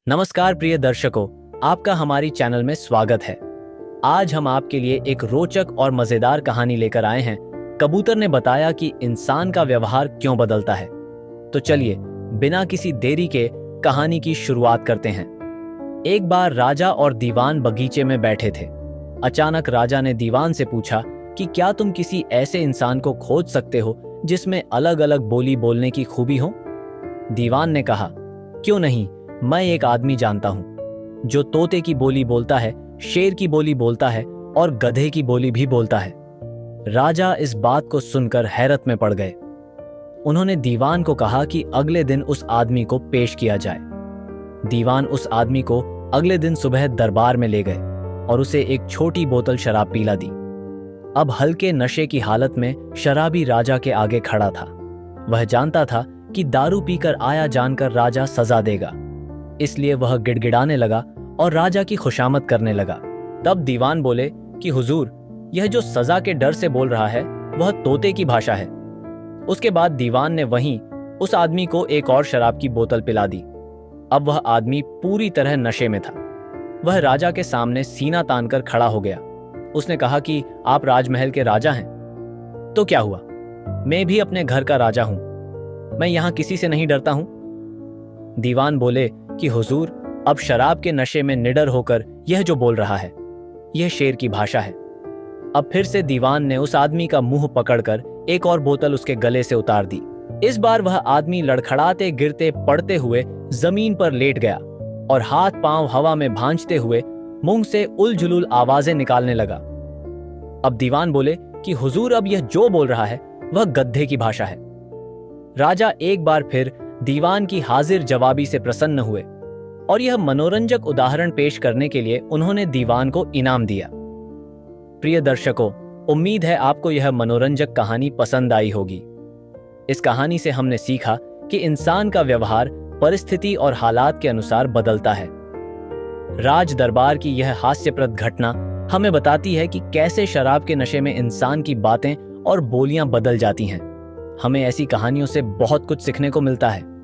नमस्कार प्रिय दर्शकों, आपका हमारी चैनल में स्वागत है। आज हम आपके लिए एक रोचक और मजेदार कहानी लेकर आए हैं। कबूतर ने बताया कि इंसान का व्यवहार क्यों बदलता है। तो चलिए बिना किसी देरी के कहानी की शुरुआत करते हैं। एक बार राजा और दीवान बगीचे में बैठे थे। अचानक राजा ने दीवान से पूछा कि क्या तुम किसी ऐसे इंसान को खोज सकते हो जिसमें अलग अलग बोली बोलने की खूबी हो। दीवान ने कहा, क्यों नहीं, मैं एक आदमी जानता हूं जो तोते की बोली बोलता है, शेर की बोली बोलता है और गधे की बोली भी बोलता है। राजा इस बात को सुनकर हैरत में पड़ गए। उन्होंने दीवान को कहा कि अगले दिन उस आदमी को पेश किया जाए। दीवान उस आदमी को अगले दिन सुबह दरबार में ले गए और उसे एक छोटी बोतल शराब पिला दी। अब हल्के नशे की हालत में शराबी राजा के आगे खड़ा था। वह जानता था कि दारू पीकर आया जानकर राजा सजा देगा, इसलिए वह गिड़गिड़ाने लगा और राजा की खुशामद करने लगा। तब दीवान बोले कि हुजूर, यह जो सजा के डर से बोल रहा है वह तोते की भाषा है। उसके बाद दीवान ने वहीं उस आदमी को एक और शराब की बोतल पिला दी। अब वह आदमी पूरी तरह नशे में था। वह राजा के सामने सीना तानकर खड़ा हो गया। उसने कहा कि आप राजमहल के राजा हैं। तो क्या हुआ, मैं भी अपने घर का राजा हूं। मैं यहां किसी से नहीं डरता हूं। दीवान बोले कि हुजूर, अब शराब के नशे में निडर होकर यह जो बोल रहा है यह शेर की भाषा है। अब फिर से दीवान ने उस आदमी का मुंह पकड़कर एक और बोतल उसके गले से उतार दी। इस बार वह आदमी लड़खड़ाते गिरते पड़ते हुए जमीन पर लेट गया और हाथ पांव हवा में भांजते हुए मुंह से उलझुलुल आवाजें निकालने लगा। अब दीवान बोले कि हुजूर, अब यह जो बोल रहा है वह गधे की भाषा है। राजा एक बार फिर दीवान की हाजिर जवाबी से प्रसन्न हुए और यह मनोरंजक उदाहरण पेश करने के लिए उन्होंने दीवान को इनाम दिया। प्रिय दर्शकों, उम्मीद है आपको यह मनोरंजक कहानी पसंद आई होगी। इस कहानी से हमने सीखा कि इंसान का व्यवहार परिस्थिति और हालात के अनुसार बदलता है। राज दरबार की यह हास्यप्रद घटना हमें बताती है कि कैसे शराब के नशे में इंसान की बातें और बोलियां बदल जाती हैं। हमें ऐसी कहानियों से बहुत कुछ सीखने को मिलता है।